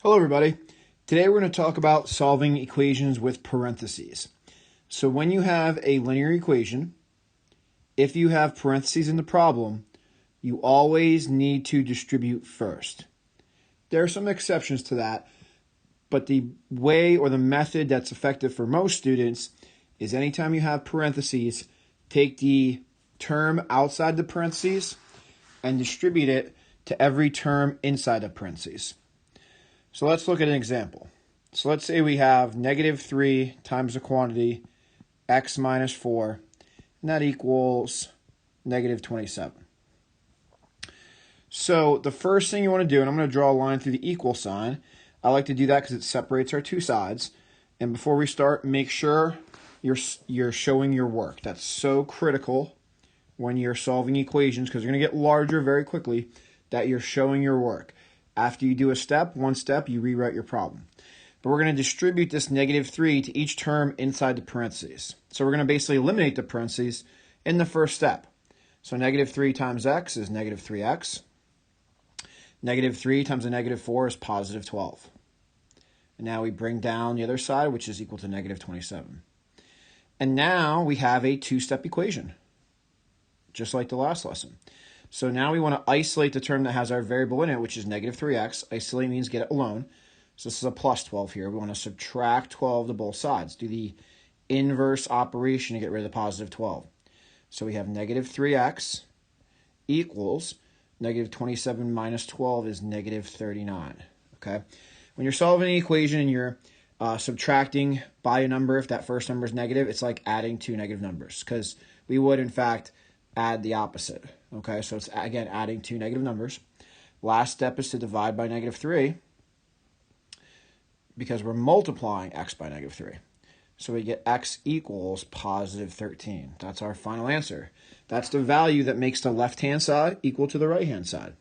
Hello everybody. Today we're going to talk about solving equations with parentheses. So when you have a linear equation, if you have parentheses in the problem, you always need to distribute first. There are some exceptions to that, but the way or the method that's effective for most students is anytime you have parentheses, take the term outside the parentheses and distribute it to every term inside the parentheses. So let's look at an example. So let's say we have negative 3 times the quantity x minus 4, and that equals negative 27. So the first thing you want to do, and I'm going to draw a line through the equal sign. I like to do that because it separates our two sides. And before we start, make sure you're showing your work. That's so critical when you're solving equations because you're going to get larger very quickly, that you're showing your work. After you do one step, you rewrite your problem. But we're going to distribute this negative 3 to each term inside the parentheses. So we're going to basically eliminate the parentheses in the first step. So negative 3 times x is negative 3x. Negative 3 times a negative 4 is positive 12. And now we bring down the other side, which is equal to negative 27. And now we have a two-step equation, just like the last lesson. So now we want to isolate the term that has our variable in it, which is negative 3x. Isolate means get it alone. So this is a plus 12 here. We want to subtract 12 to both sides. Do the inverse operation to get rid of the positive 12. So we have negative 3x equals negative 27 minus 12 is negative 39. Okay. When you're solving an equation and you're subtracting by a number, if that first number is negative, it's like adding two negative numbers, because we would, in fact, add the opposite. Okay, so it's, again, adding two negative numbers. Last step is to divide by negative 3 because we're multiplying x by negative 3. So we get x equals positive 13. That's our final answer. That's the value that makes the left-hand side equal to the right-hand side.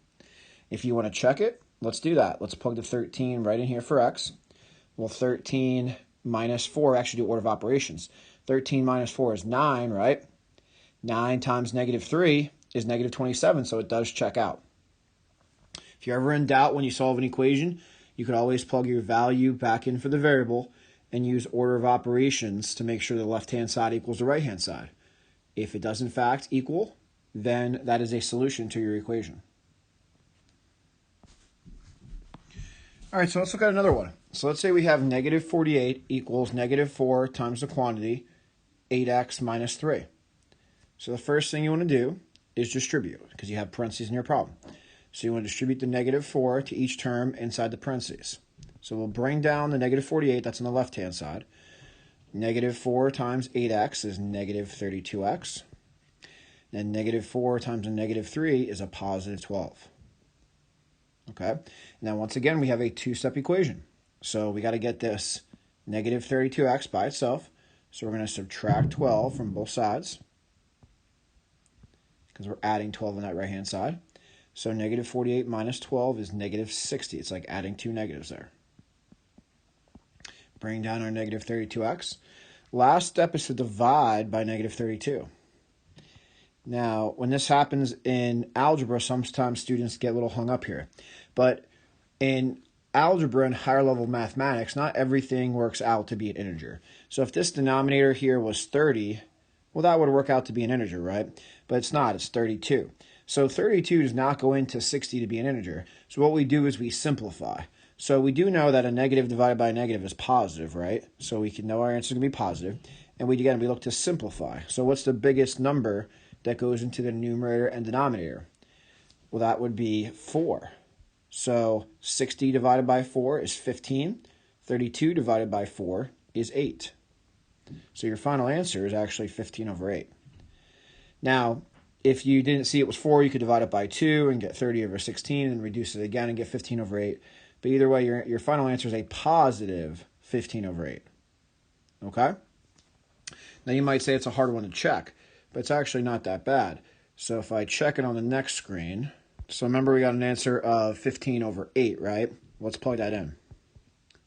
If you want to check it, let's do that. Let's plug the 13 right in here for x. Well, 13 minus 4, actually do order of operations. 13 minus 4 is 9, right? 9 times negative 3 is negative 27, so it does check out. If you're ever in doubt when you solve an equation, you could always plug your value back in for the variable and use order of operations to make sure the left-hand side equals the right-hand side. If it does in fact equal, then that is a solution to your equation. All right, so let's look at another one. So let's say we have negative 48 equals negative 4 times the quantity 8x minus 3. So the first thing you want to do is distribute, because you have parentheses in your problem. So you want to distribute the negative 4 to each term inside the parentheses. So we'll bring down the negative 48, that's on the left-hand side. Negative 4 times 8x is negative 32x. And negative 4 times a negative 3 is a positive 12. Okay? Now, once again, we have a two-step equation. So we got to get this negative 32x by itself. So we're going to subtract 12 from both sides, because we're adding 12 on that right-hand side. So negative 48 minus 12 is negative 60. It's like adding two negatives there. Bring down our negative 32x. Last step is to divide by negative 32. Now, when this happens in algebra, sometimes students get a little hung up here. But in algebra and higher level mathematics, not everything works out to be an integer. So if this denominator here was 30, well, that would work out to be an integer, right? But it's not, it's 32. So 32 does not go into 60 to be an integer. So what we do is we simplify. So we do know that a negative divided by a negative is positive, right? So we can know our answer is going to be positive. And we look to simplify. So what's the biggest number that goes into the numerator and denominator? Well, that would be 4. So 60 divided by 4 is 15. 32 divided by 4 is 8. So your final answer is actually 15 over 8. Now, if you didn't see it was 4, you could divide it by 2 and get 30 over 16 and reduce it again and get 15 over 8. But either way, your final answer is a positive 15 over 8. Okay? Now, you might say it's a hard one to check, but it's actually not that bad. So if I check it on the next screen, so remember we got an answer of 15 over 8, right? Let's plug that in.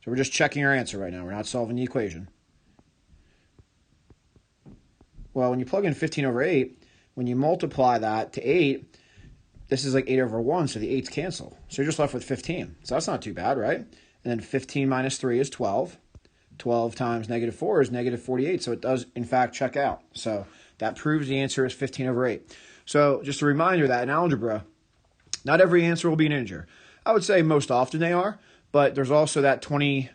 So we're just checking our answer right now. We're not solving the equation. Well, when you plug in 15 over 8, when you multiply that to 8, this is like 8 over 1, so the 8's cancel. So you're just left with 15. So that's not too bad, right? And then 15 minus 3 is 12. 12 times negative 4 is negative 48. So it does, in fact, check out. So that proves the answer is 15 over 8. So just a reminder that in algebra, not every answer will be an integer. I would say most often they are, but there's also that 22%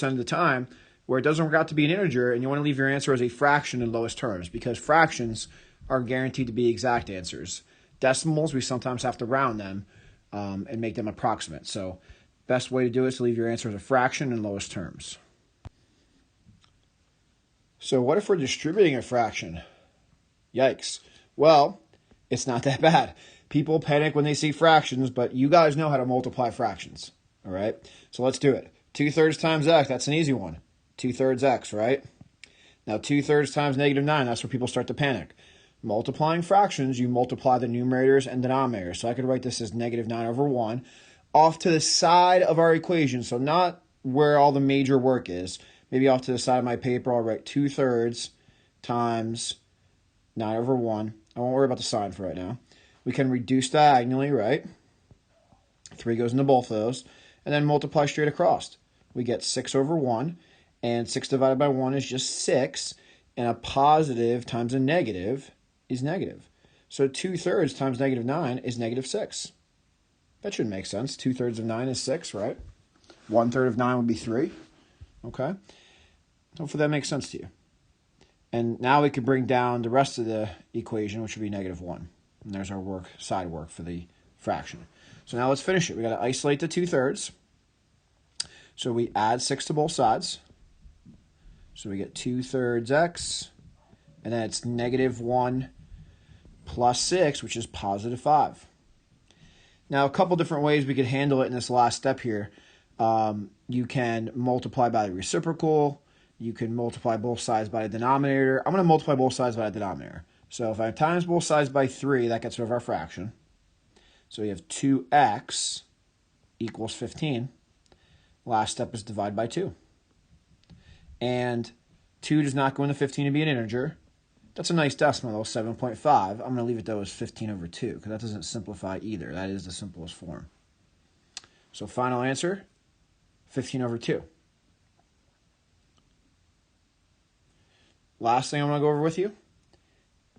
of the time where it doesn't work out to be an integer, and you want to leave your answer as a fraction in lowest terms, because fractions are guaranteed to be exact answers. Decimals, we sometimes have to round them and make them approximate. So best way to do it is to leave your answer as a fraction in lowest terms. So what if we're distributing a fraction? Yikes. Well, it's not that bad. People panic when they see fractions, but you guys know how to multiply fractions, all right? So let's do it. 2/3 times x, that's an easy one. 2/3 x, right? Now 2/3 times negative 9, that's where people start to panic. Multiplying fractions, you multiply the numerators and denominators. So I could write this as negative 9 over 1 off to the side of our equation. So not where all the major work is. Maybe off to the side of my paper, I'll write 2/3 times 9 over 1. I won't worry about the sign for right now. We can reduce diagonally, right? 3 goes into both of those. And then multiply straight across. We get 6 over 1. And 6 divided by 1 is just 6. And a positive times a negative is negative. So 2/3 times negative 9 is negative 6. That should make sense. 2/3 of 9 is 6, right? 1/3 of 9 would be 3. Okay? Hopefully that makes sense to you. And now we can bring down the rest of the equation, which would be negative 1. And there's our side work for the fraction. So now let's finish it. We got to isolate the 2/3. So we add 6 to both sides. So we get 2/3 x, and then it's negative 1 plus 6, which is positive 5. Now, a couple different ways we could handle it in this last step here. You can multiply by the reciprocal. You can multiply both sides by the denominator. I'm going to multiply both sides by the denominator. So if I times both sides by 3, that gets rid of our fraction. So we have 2x equals 15. Last step is divide by 2. And 2 does not go into 15 to be an integer. That's a nice decimal, though, 7.5. I'm going to leave it, though, as 15 over 2, because that doesn't simplify either. That is the simplest form. So final answer, 15 over 2. Last thing I'm going to go over with you.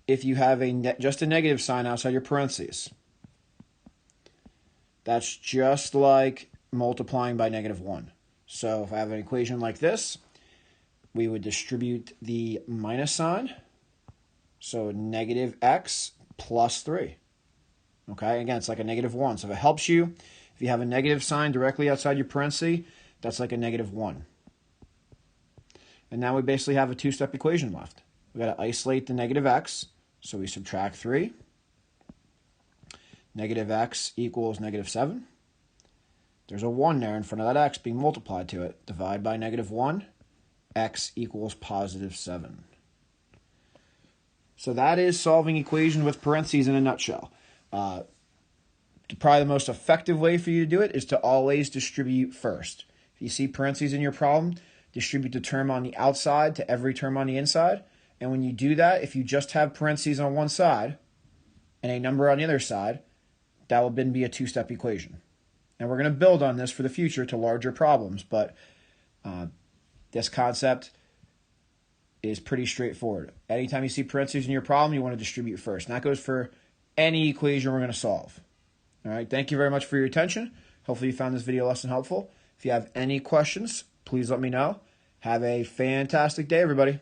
If you have just a negative sign outside your parentheses, that's just like multiplying by negative 1. So if I have an equation like this, we would distribute the minus sign. So negative x plus 3. Okay, again, it's like a negative 1. So if it helps you, if you have a negative sign directly outside your parenthesis, that's like a negative 1. And now we basically have a two-step equation left. We've got to isolate the negative x. So we subtract 3. Negative x equals negative 7. There's a 1 there in front of that x being multiplied to it. Divide by negative 1. X equals positive 7. So that is solving equations with parentheses in a nutshell. Probably the most effective way for you to do it is to always distribute first. If you see parentheses in your problem, distribute the term on the outside to every term on the inside. And when you do that, if you just have parentheses on one side and a number on the other side, that will then be a two-step equation. And we're going to build on this for the future to larger problems, but this concept is pretty straightforward. Anytime you see parentheses in your problem, you want to distribute first. And that goes for any equation we're going to solve. All right, thank you very much for your attention. Hopefully you found this video lesson helpful. If you have any questions, please let me know. Have a fantastic day, everybody.